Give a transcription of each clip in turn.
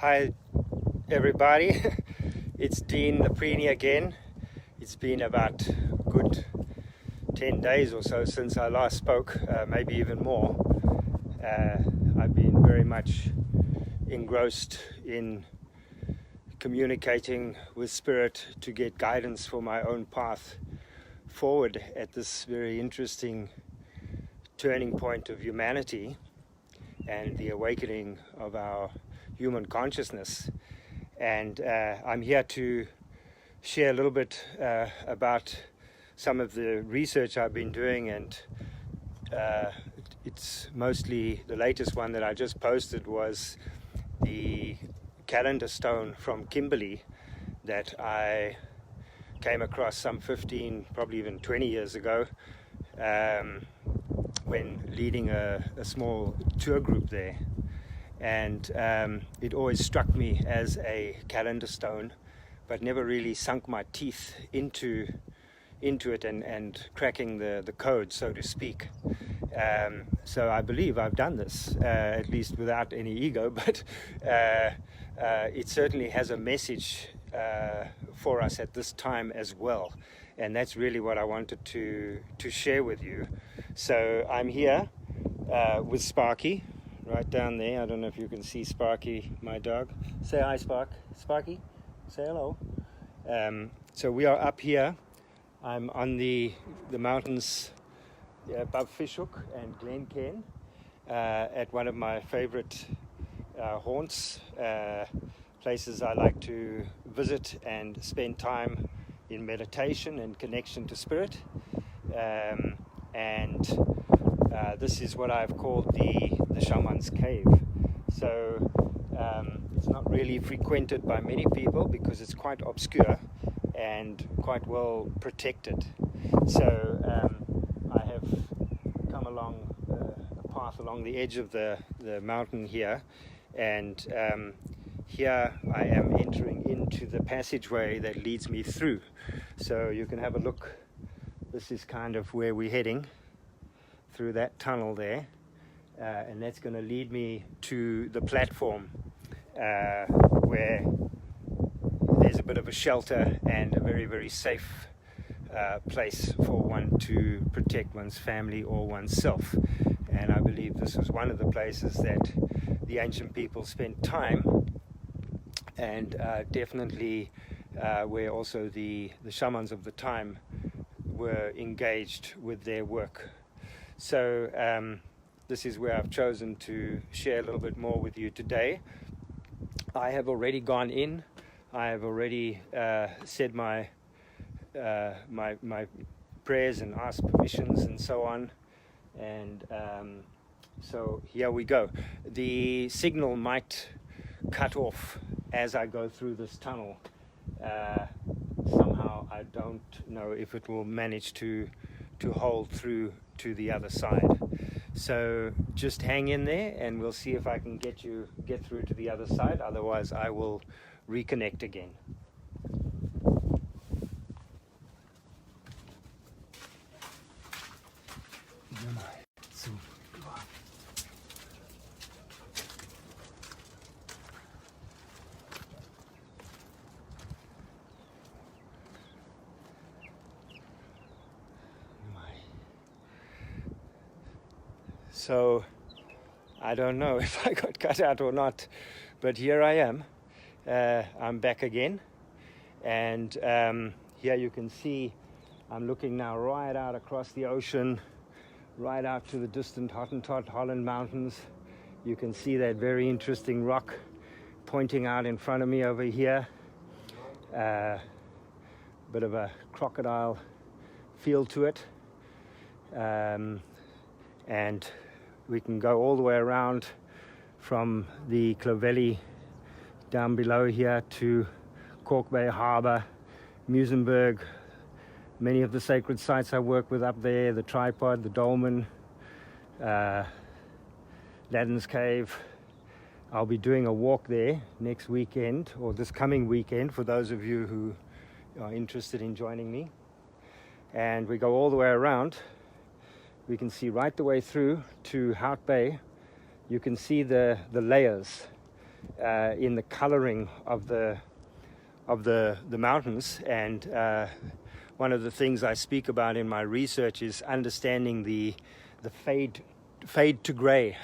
Hi everybody, it's Dean the Preenie again. It's been about a good 10 days or so since I last spoke, maybe even more. I've been very much engrossed in communicating with Spirit to get guidance for my own path forward at this very interesting turning point of humanity and the awakening of our human consciousness. And I'm here to share a little bit about some of the research I've been doing, and it's mostly the latest one that I just posted was the calendar stone from Kimberley that I came across some 15, probably even 20 years ago when leading a small tour group there. And it always struck me as a calendar stone, but never really sunk my teeth into it and cracking the code, so to speak. So I believe I've done this, at least without any ego, but it certainly has a message for us at this time as well. And that's really what I wanted to share with you. So I'm here with Sparky, right down there. I don't know if you can see Sparky, my dog. Say hi, Sparky, say hello. So we are up here. I'm on the mountains above Fishhook and Glencairn at one of my favorite haunts, places I like to visit and spend time in meditation and connection to Spirit. This is what I've called the Shaman's Cave. So it's not really frequented by many people because it's quite obscure and quite well protected. So I have come along a path along the edge of the mountain here, and here I am entering into the passageway that leads me through. So you can have a look. This is kind of where we're heading, through that tunnel there, and that's going to lead me to the platform where there's a bit of a shelter and a very, very safe place for one to protect one's family or oneself. And I believe this was one of the places that the ancient people spent time, and definitely where also the shamans of the time were engaged with their work. So this is where I've chosen to share a little bit more with you today. I have already gone in. I have already said my prayers and asked permissions and so on. And so here we go. The signal might cut off as I go through this tunnel. Somehow I don't know if it will manage to hold through to the other side. So just hang in there and we'll see if I can get through to the other side. Otherwise I will reconnect again. So I don't know if I got cut out or not, but here I am. I'm back again, and here you can see I'm looking now right out across the ocean, right out to the distant Hottentot Holland Mountains. You can see that very interesting rock pointing out in front of me over here. Bit of a crocodile feel to it, and we can go all the way around from the Clovelly down below here to Cork Bay Harbour, Muizenberg, many of the sacred sites I work with up there, the Tripod, the Dolmen, Ladden's Cave. I'll be doing a walk there next weekend, or this coming weekend, for those of you who are interested in joining me. And we go all the way around. We can see right the way through to Hout Bay. You can see the layers in the coloring of the mountains. And one of the things I speak about in my research is understanding the fade to gray.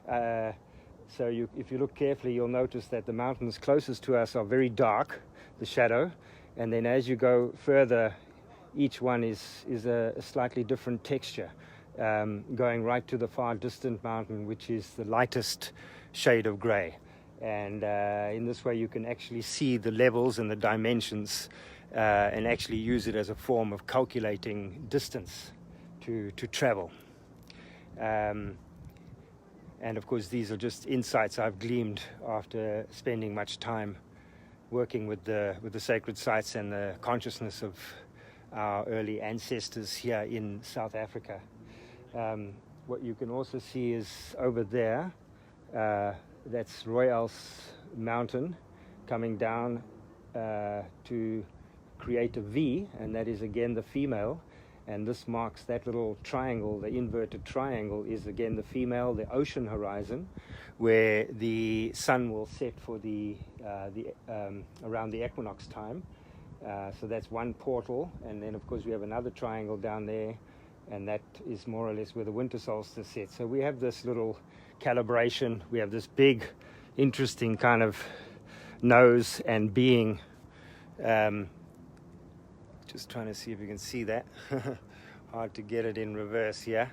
So if you look carefully, you'll notice that the mountains closest to us are very dark, the shadow, and then as you go further, each one is a slightly different texture, going right to the far distant mountain, which is the lightest shade of gray. And in this way you can actually see the levels and the dimensions and actually use it as a form of calculating distance to travel. And of course these are just insights I've gleaned after spending much time working with the sacred sites and the consciousness of our early ancestors here in South Africa. What you can also see is over there, that's Royals Mountain coming down to create a V, and that is again the female. And this marks that little triangle, the inverted triangle is again the female, the ocean horizon, where the sun will set for around the equinox time. So that's one portal, and then of course we have another triangle down there, and that is more or less where the winter solstice sets. So we have this little calibration, we have this big, interesting kind of nose and being. Just trying to see if you can see that. Hard to get it in reverse here.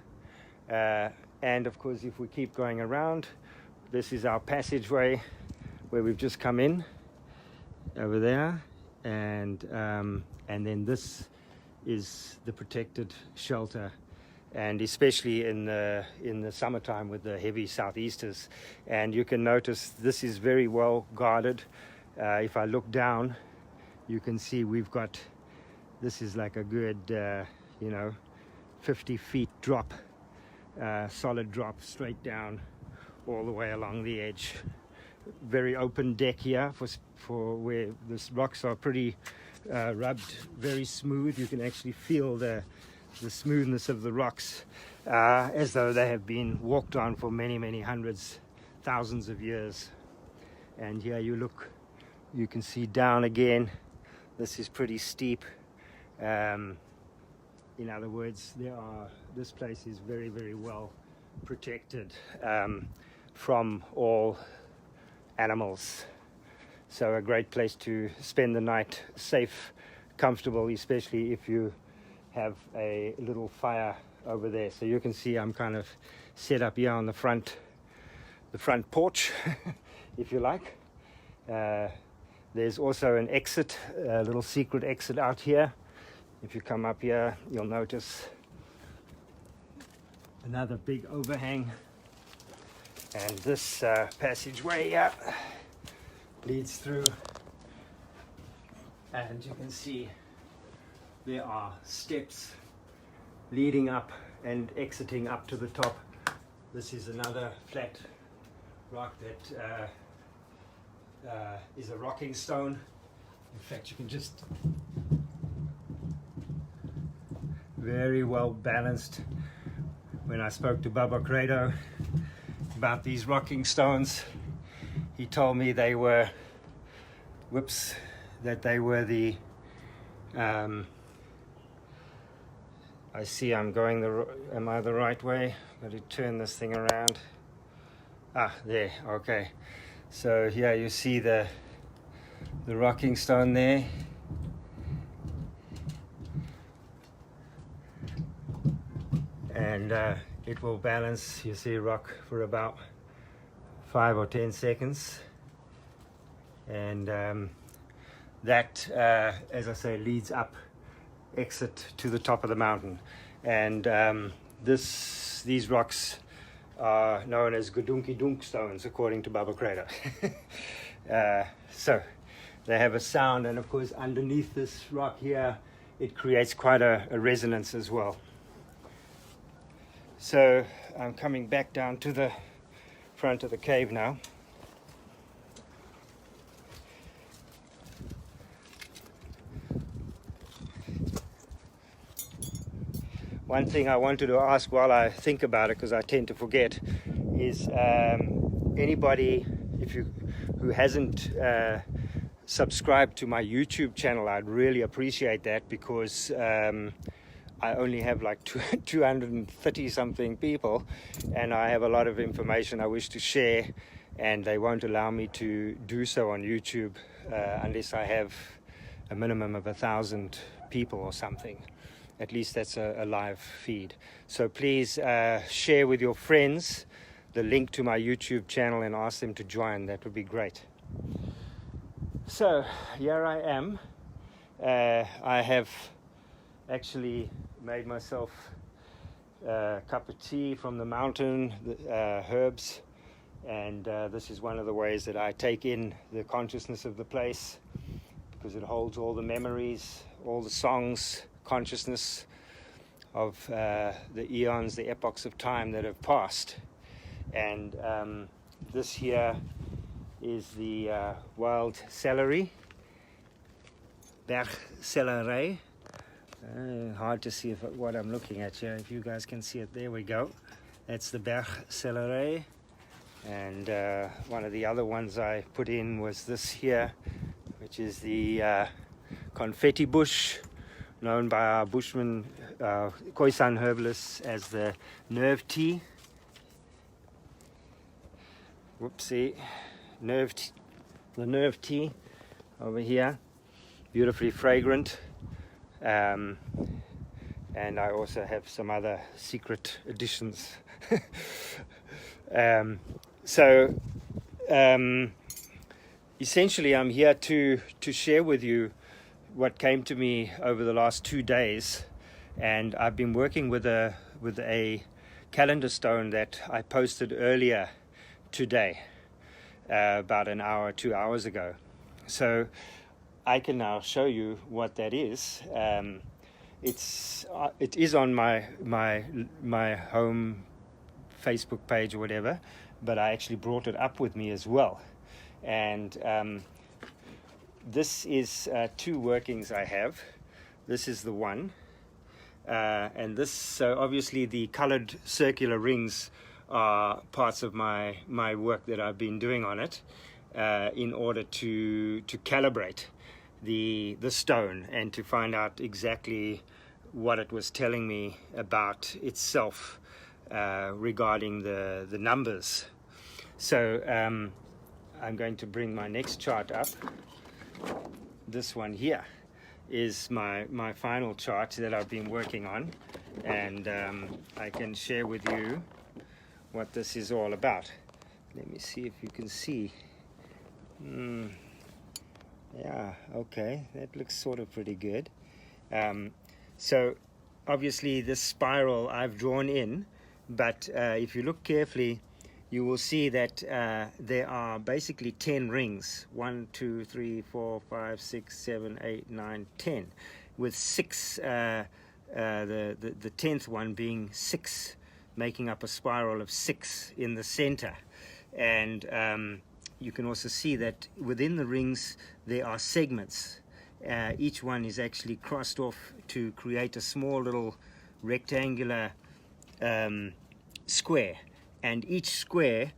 And of course, if we keep going around, this is our passageway where we've just come in over there, and then this is the protected shelter, and especially in the summertime with the heavy southeasters. And you can notice this is very well guarded. If I look down, you can see we've got, this is like a good 50 feet drop, solid drop straight down all the way along the edge. Very open deck here for where the rocks are pretty rubbed, very smooth. You can actually feel the smoothness of the rocks as though they have been walked on for many hundreds, thousands of years. And here you look, you can see down again. This is pretty steep. In other words, this place is very well protected from all animals. So a great place to spend the night, safe, comfortable, especially if you have a little fire over there. So you can see I'm kind of set up here on the front porch, if you like. There's also an exit, a little secret exit out here. If you come up here, you'll notice another big overhang, and this passageway here leads through, and you can see there are steps leading up and exiting up to the top. This is another flat rock that is a rocking stone. In fact, you can just very well balanced. When I spoke to Baba Credo about these rocking stones, he told me they were the I see I'm going am I the right way? Got to turn this thing around. There, okay. So here you see the rocking stone there. And it will balance, you see, rock for about 5 or 10 seconds. And that, as I say, leads up, exit to the top of the mountain. And these rocks are known as Gedunki Dunk stones, according to Baba Credo. So they have a sound, and of course underneath this rock here, it creates quite a resonance as well. So I'm coming back down to the front of the cave now. One thing I wanted to ask while I think about it, because I tend to forget, is anybody, if you who hasn't subscribed to my YouTube channel, I'd really appreciate that, because I only have like 230 something people, and I have a lot of information I wish to share, and they won't allow me to do so on YouTube unless I have a minimum of 1,000 people or something. At least that's a live feed. So please share with your friends the link to my YouTube channel and ask them to join. That would be great. So here I am. I have actually made myself a cup of tea from the mountain, herbs, and this is one of the ways that I take in the consciousness of the place, because it holds all the memories, all the songs, consciousness of the eons, the epochs of time that have passed. And this here is the wild celery, bergcelery. Hard to see what I'm looking at here. If you guys can see it, there we go. That's the bergcelery. And one of the other ones I put in was this here, which is the confetti bush, known by our Bushmen, Khoisan herbalists, as the nerve tea. Whoopsie, the nerve tea over here, beautifully fragrant. And I also have some other secret additions. Essentially, I'm here to share with you what came to me over the last 2 days, and I've been working with a calendar stone that I posted earlier today, about an hour, 2 hours ago. So I can now show you what that is. It is on my home Facebook page or whatever, but I actually brought it up with me as well. And this is 2 workings I have. This is the one, and this, so obviously the colored circular rings are parts of my work that I've been doing on it, in order to calibrate the stone and to find out exactly what it was telling me about itself regarding the numbers. So I'm going to bring my next chart up. This one here is my final chart that I've been working on, and I can share with you what this is all about. Let me see if you can see. Yeah, okay, that looks sort of pretty good. So obviously this spiral I've drawn in, but if you look carefully, you will see that there are basically 10 rings. 1, 2, 3, 4, 5, 6, 7, 8, 9, 10, with 6, the 10th one being 6, making up a spiral of 6 in the center. And you can also see that within the rings there are segments. Each one is actually crossed off to create a small little rectangular square, and each square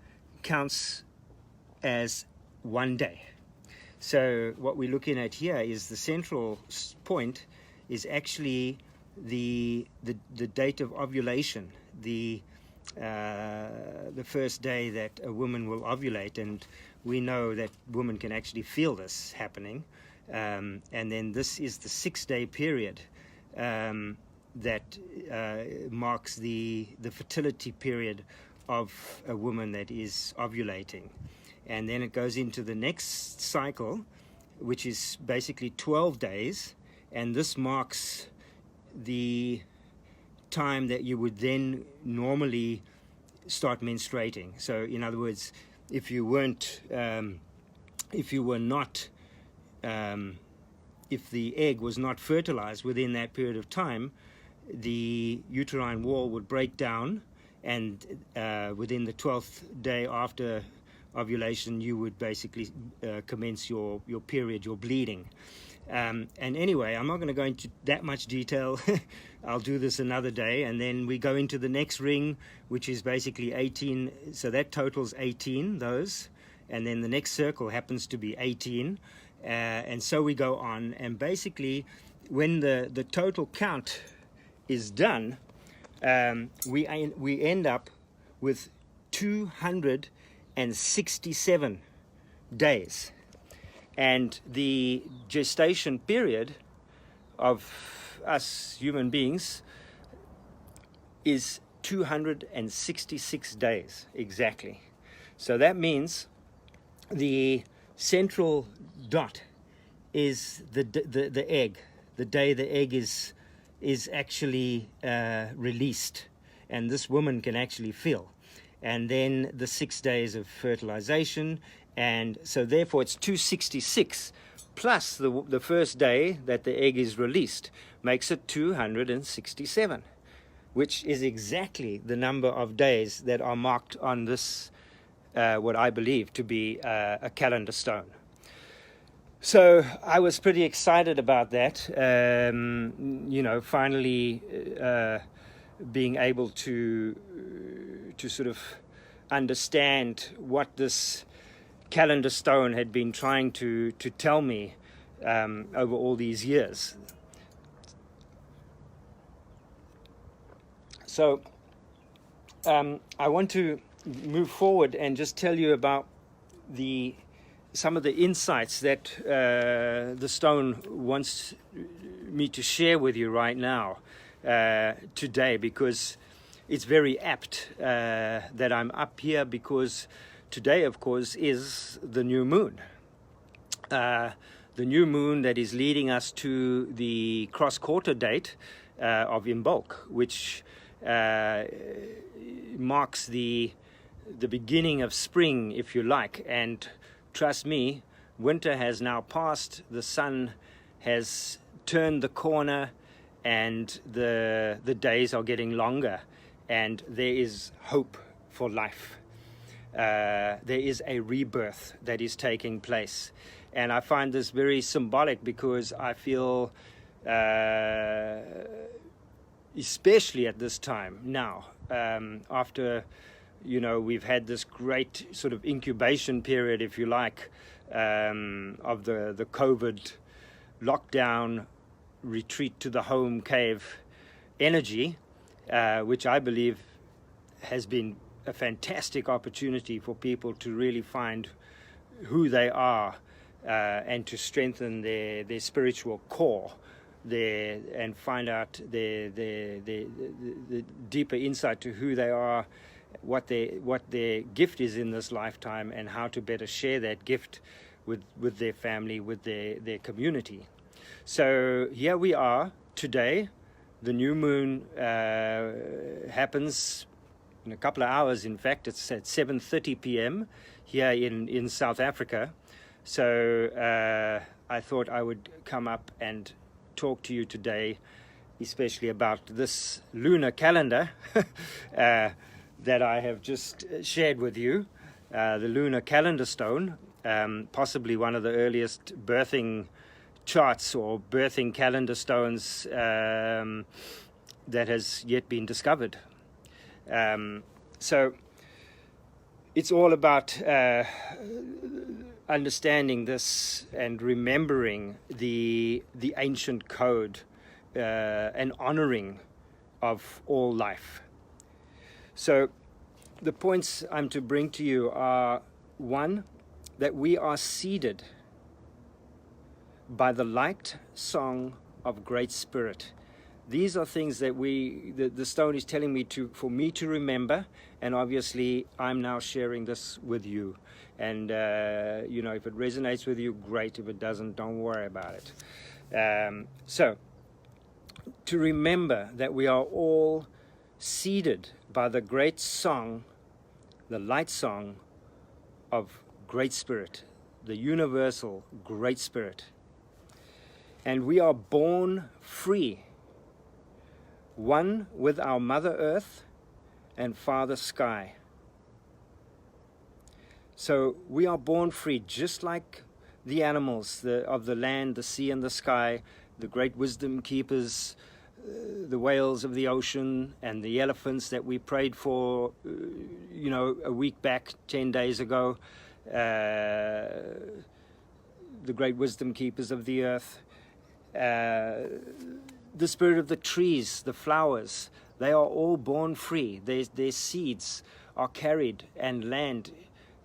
counts as 1 day. So what we're looking at here is the central point is actually the date of ovulation, the first day that a woman will ovulate, and we know that women can actually feel this happening. And then this is the 6-day period that marks the fertility period of a woman that is ovulating. And then it goes into the next cycle, which is basically 12 days, and this marks the time that you would then normally start menstruating. So in other words, if you were not if the egg was not fertilized within that period of time, the uterine wall would break down, and within the 12th day after ovulation, you would basically commence your period, your bleeding. And anyway, I'm not going to go into that much detail. I'll do this another day. And then we go into the next ring, which is basically 18. So that totals 18, those. and then the next circle happens to be 18, and so we go on. And basically, when the total count is done, we end up with 267 days, and the gestation period of us human beings is 266 days exactly. So that means the central dot is the egg, the day the egg is actually released, and this woman can actually feel. And then the 6 days of fertilization, and so therefore it's 266 plus the first day that the egg is released makes it 267, which is exactly the number of days that are marked on this, what I believe to be a calendar stone. So I was pretty excited about that, finally being able to sort of understand what this calendar stone had been trying to tell me over all these years. So I want to move forward and just tell you about some of the insights that the stone wants me to share with you right now, today, because it's very apt that I'm up here, because today, of course, is the new moon. The new moon that is leading us to the cross-quarter date of Imbolc, which marks the beginning of spring, if you like. And trust me, winter has now passed, the sun has turned the corner, and the days are getting longer, and there is hope for life. There is a rebirth that is taking place. And I find this very symbolic, because I feel, especially at this time now, after we've had this great sort of incubation period, if you like, of the COVID lockdown, retreat to the home cave energy, which I believe has been a fantastic opportunity for people to really find who they are, and to strengthen their spiritual core there, and find out the deeper insight to who they are, what their gift is in this lifetime, and how to better share that gift with their family, with their community. So here we are today. The new moon happens in a couple of hours. In fact, it's at 7:30 p.m. here in South Africa. So I thought I would come up and talk to you today, especially about this lunar calendar that I have just shared with you, the lunar calendar stone, possibly one of the earliest birthing charts or birthing calendar stones that has yet been discovered. So it's all about understanding this and remembering the ancient code and honoring of all life. So the points I'm to bring to you are: one, that we are seeded by the light song of Great Spirit. These are things that the stone is telling me for me to remember, and obviously I'm now sharing this with you. And if it resonates with you, great. If it doesn't, don't worry about it. So to remember that we are all seeded by the great song, the light song of Great Spirit, the universal Great Spirit. And we are born free, one with our Mother Earth and Father Sky. So we are born free, just like the animals of the land, the sea, and the sky, the great wisdom keepers, the whales of the ocean, and the elephants that we prayed for, a week back, 10 days ago. the great wisdom keepers of the earth, the spirit of the trees, the flowers, they are all born free. Their seeds are carried and land,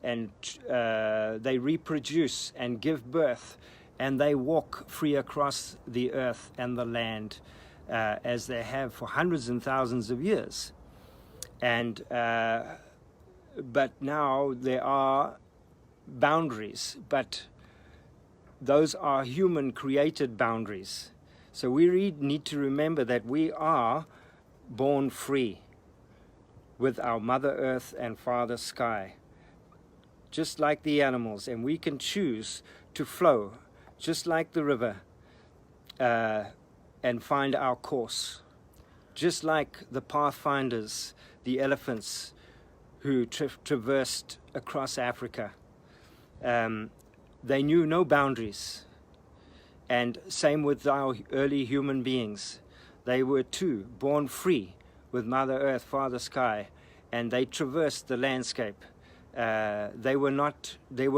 and they reproduce and give birth, and they walk free across the earth and the land as they have for hundreds and thousands of years. And but now there are boundaries, but those are human created boundaries. So we need to remember that we are born free with our Mother Earth and Father Sky, just like the animals, and we can choose to flow just like the river and find our course, just like the pathfinders, the elephants who traversed across Africa. They knew no boundaries. And same with our early human beings. They were too born free with Mother Earth, Father Sky, and they traversed the landscape. There were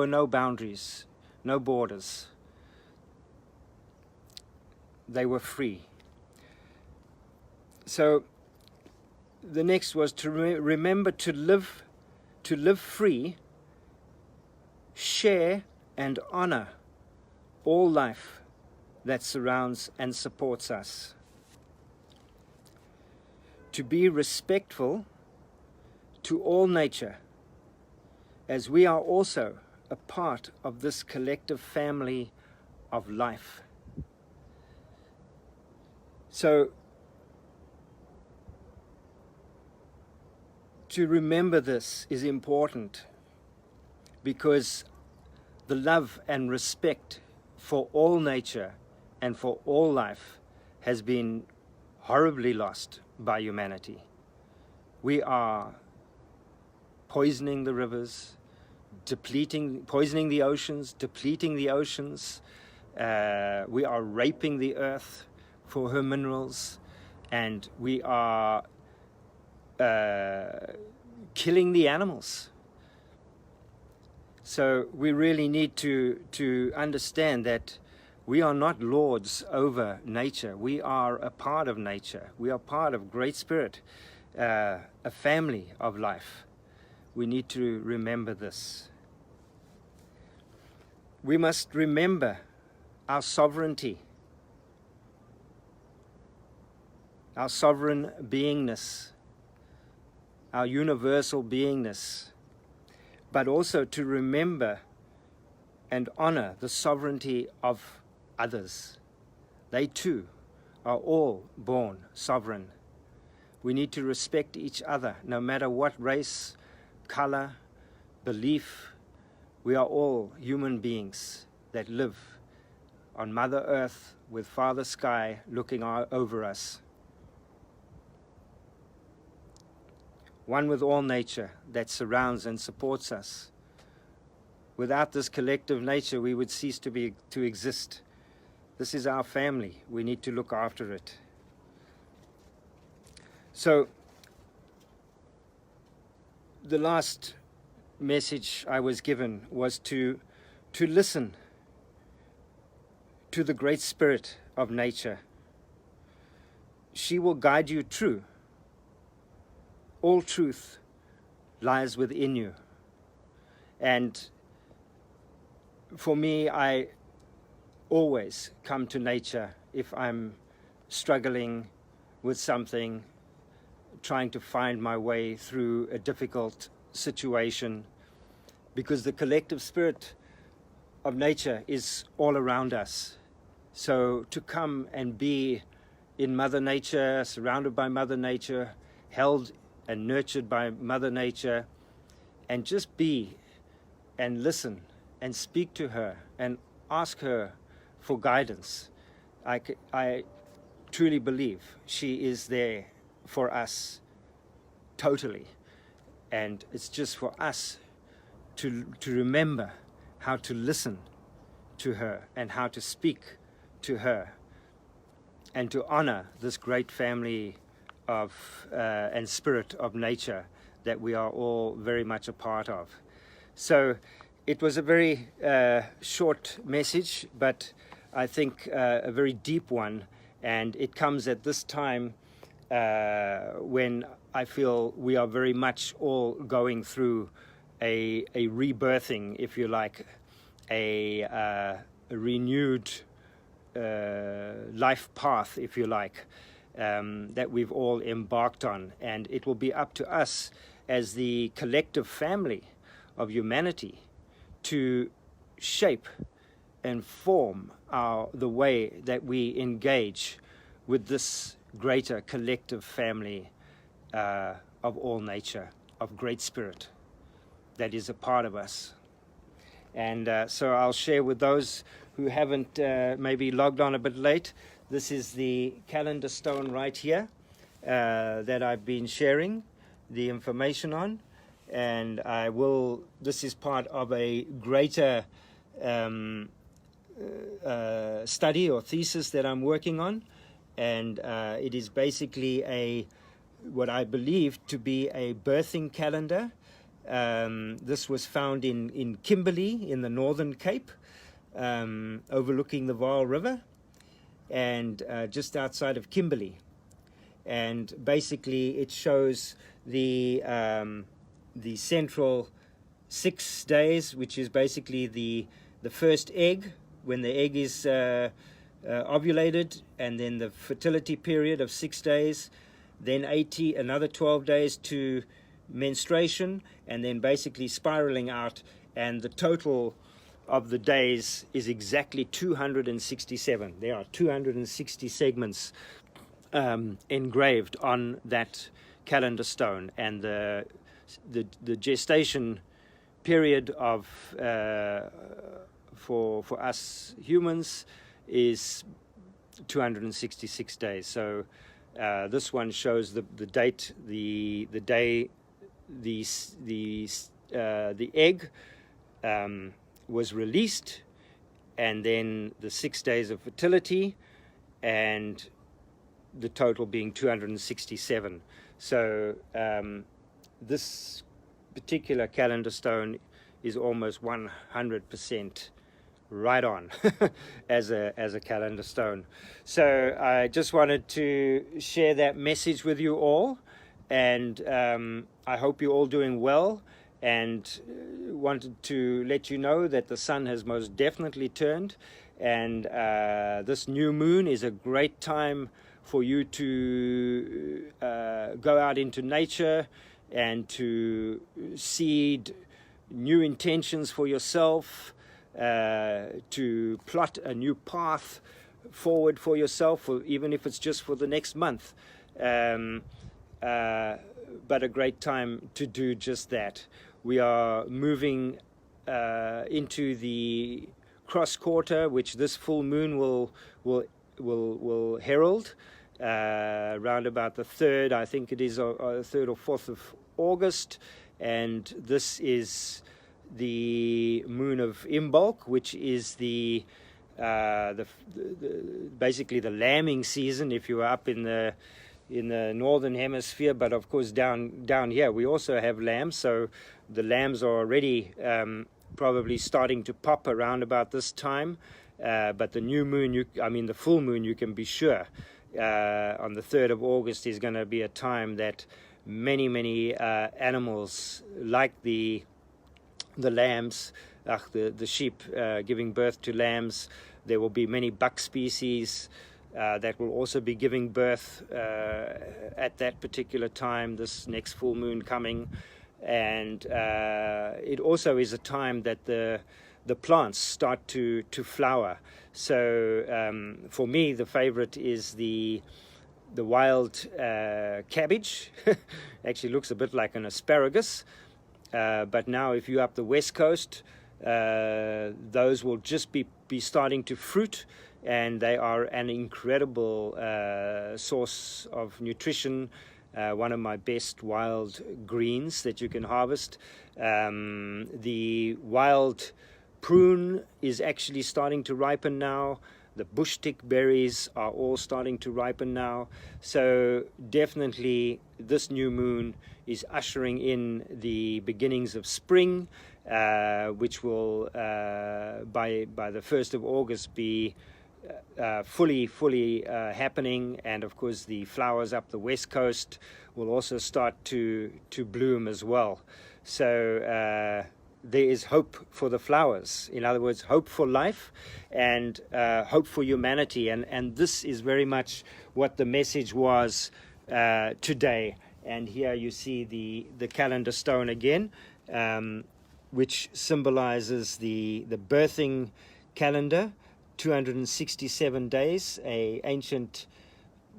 no boundaries, no borders. They were free. So the next was to remember to live free, share and honor all life that surrounds and supports us. To be respectful to all nature, as we are also a part of this collective family of life. So, to remember this is important, because the love and respect for all nature and for all life has been horribly lost by humanity. We are poisoning the rivers, poisoning the oceans, depleting the oceans. We are raping the earth for her minerals, and we are killing the animals. So we really need to understand that we are not lords over nature. We are a part of nature. We are part of Great Spirit, a family of life. We need to remember this. We must remember our sovereignty, our sovereign beingness, our universal beingness, but also to remember and honor the sovereignty of others. They too are all born sovereign. We need to respect each other, no matter what race, color, belief. We are all human beings that live on Mother Earth with Father Sky looking over us. One with all nature that surrounds and supports us. Without this collective nature, we would cease to exist. This is our family. We need to look after it. So, the last message I was given was to listen to the Great Spirit of nature. She will guide you true. All truth lies within you. And for me, I always come to nature if I'm struggling with something, trying to find my way through a difficult situation, because the collective spirit of nature is all around us. So to come and be in Mother Nature, surrounded by Mother Nature, held and nurtured by Mother Nature, and just be and listen and speak to her and ask her for guidance. I truly believe she is there for us totally, and it's just for us to remember how to listen to her and how to speak to her, and to honor this great family of and spirit of nature that we are all very much a part of. So it was a very short message, but I think a very deep one, and it comes at this time when I feel we are very much all going through a rebirthing, if you like, a renewed life path, if you like, that we've all embarked on. And it will be up to us as the collective family of humanity to shape and form the way that we engage with this greater collective family of all nature, of great spirit that is a part of us. And so I'll share with those who haven't maybe logged on a bit late. This is the calendar stone right here that I've been sharing the information on. And this is part of a greater study or thesis that I'm working on. And it is basically what I believe to be a birthing calendar. This was found in Kimberley in the Northern Cape, overlooking the Vaal River, and just outside of Kimberley. And basically it shows the central 6 days, which is basically the first egg, when the egg is ovulated, and then the fertility period of 6 days, then another 12 days to menstruation, and then basically spiraling out, and the total of the days is exactly 267. There are 260 segments engraved on that calendar stone, and the gestation period of for us humans is 266 days. So this one shows the date, the day the egg was released, and then the 6 days of fertility, and the total being 267. So this particular calendar stone is almost 100% right on as a calendar stone. So I just wanted to share that message with you all, and I hope you're all doing well, and wanted to let you know that the sun has most definitely turned, and this new moon is a great time for you to go out into nature and to seed new intentions for yourself, to plot a new path forward for yourself, even if it's just for the next month. But a great time to do just that. We are moving into the cross quarter, which this full moon will herald around about the 3rd, I think it is, 3rd or 4th of August, and this is the moon of Imbolc, which is basically the lambing season if you are up in the northern hemisphere. But of course down here we also have lambs, so the lambs are already probably starting to pop around about this time. But the new moon, the full moon, you can be sure on the 3rd of August is going to be a time that many animals, like the lambs, the sheep giving birth to lambs, there will be many buck species that will also be giving birth at that particular time, this next full moon coming. And it also is a time that the plants start to flower. So for me, the favorite is the wild cabbage. Actually looks a bit like an asparagus, but now if you're up the west coast, those will just be starting to fruit, and they are an incredible source of nutrition. One of my best wild greens that you can harvest. The wild prune is actually starting to ripen now. The bush tick berries are all starting to ripen now. So definitely this new moon is ushering in the beginnings of spring, which will by the 1st of August be fully happening. And of course the flowers up the west coast will also start to bloom as well. So there is hope for the flowers. In other words, hope for life and hope for humanity. And this is very much what the message was today. And here you see the calendar stone again, which symbolizes the birthing calendar, 267 days,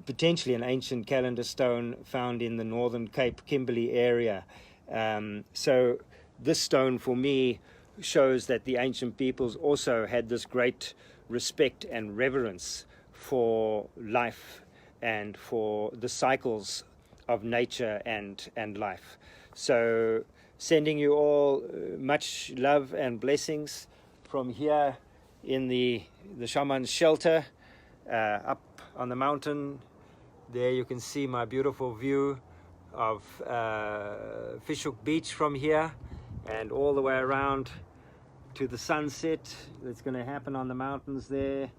potentially an ancient calendar stone found in the Northern Cape, Kimberley area. So this stone for me shows that the ancient peoples also had this great respect and reverence for life and for the cycles of nature and life. So sending you all much love and blessings from here in the shaman's shelter up on the mountain. There you can see my beautiful view of Fishhook Beach from here, and all the way around to the sunset that's going to happen on the mountains there.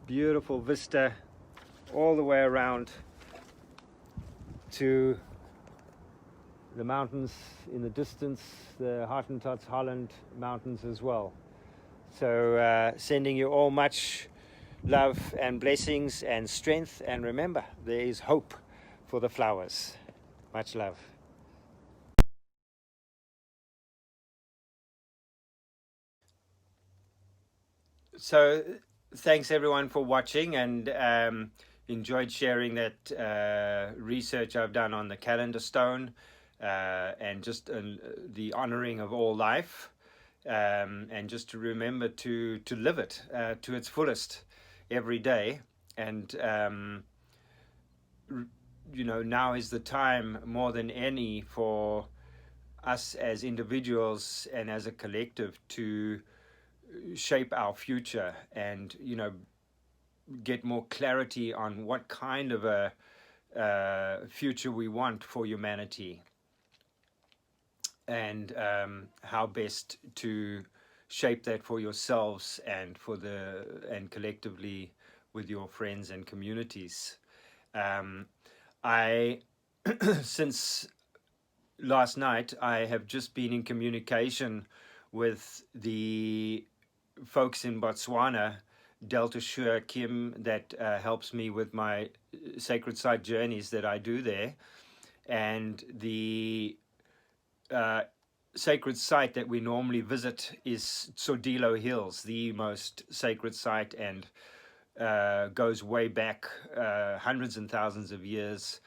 Beautiful vista all the way around to the mountains in the distance, the Hartentots Holland mountains as well. So sending you all much love and blessings and strength, and remember, there is hope for the flowers. Much love. So thanks everyone for watching, and enjoyed sharing that research I've done on the calendar stone and just the honoring of all life, and just to remember to live it to its fullest every day. And you know, now is the time more than any for us as individuals and as a collective to shape our future, and you know, get more clarity on what kind of a future we want for humanity, and how best to shape that for yourselves and and collectively with your friends and communities. I since last night I have just been in communication with the folks in Botswana, Delta Shur Kim, that helps me with my sacred site journeys that I do there. And the sacred site that we normally visit is Tsodilo Hills, the most sacred site, and goes way back hundreds and thousands of years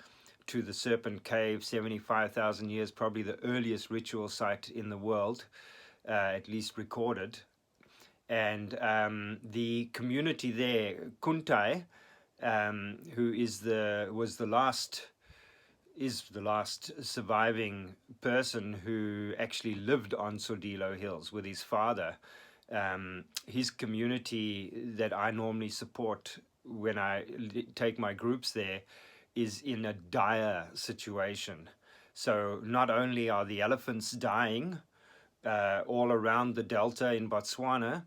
to the Serpent Cave, 75,000 years, probably the earliest ritual site in the world, at least recorded. And the community there, Kuntai, who is the last surviving person who actually lived on Tsodilo Hills with his father. His community that I normally support when I take my groups there is in a dire situation. So not only are the elephants dying all around the delta in Botswana,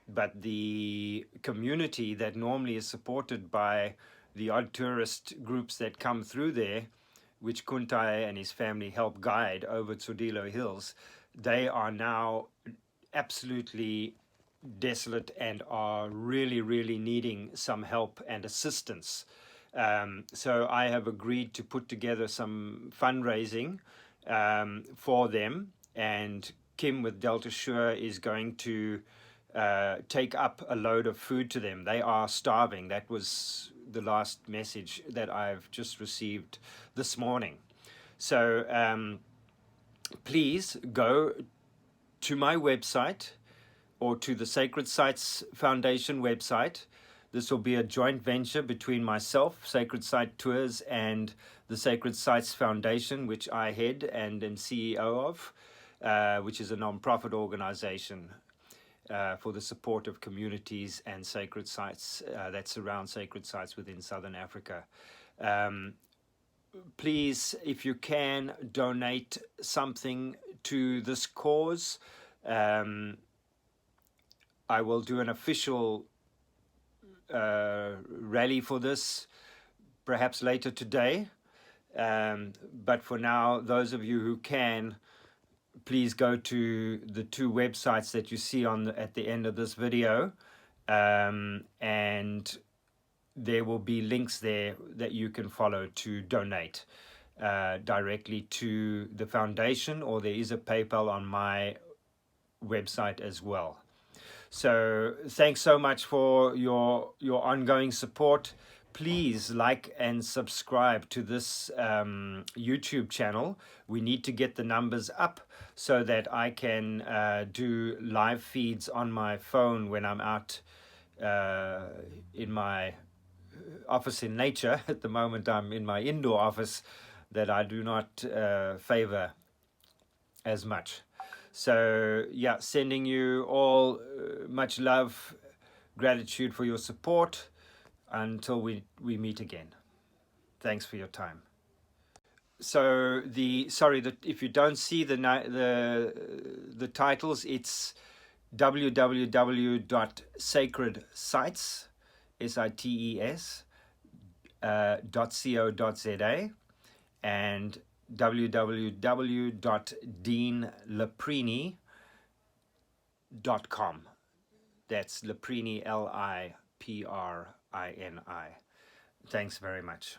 but the community that normally is supported by the odd tourist groups that come through there, which Kuntai and his family help guide over Tsodilo Hills, they are now absolutely desolate and are really needing some help and assistance. So I have agreed to put together some fundraising for them, and Kim with Delta Shur is going to take up a load of food to them. They are starving. That was the last message that I've just received this morning. So please go to my website or to the Sacred Sites Foundation website. This will be a joint venture between myself, Sacred Site Tours, and the Sacred Sites Foundation, which I head and am CEO of, which is a non-profit organization for the support of communities and sacred sites that surround sacred sites within Southern Africa. Please, if you can, donate something to this cause. I will do an official rally for this perhaps later today. But for now, those of you who can, please go to the two websites that you see at the end of this video, and there will be links there that you can follow to donate directly to the foundation, or there is a PayPal on my website as well. So thanks so much for your ongoing support. Please like and subscribe to this YouTube channel. We need to get the numbers up so that I can do live feeds on my phone when I'm out in my office in nature. At the moment I'm in my indoor office that I do not favor as much. So yeah, sending you all much love, gratitude for your support until we meet again. Thanks for your time. So if you don't see the titles, it's www.sacredsites, sites.co.za, and www.deanlaprini.com. That's Laprini, Liprini. Thanks very much.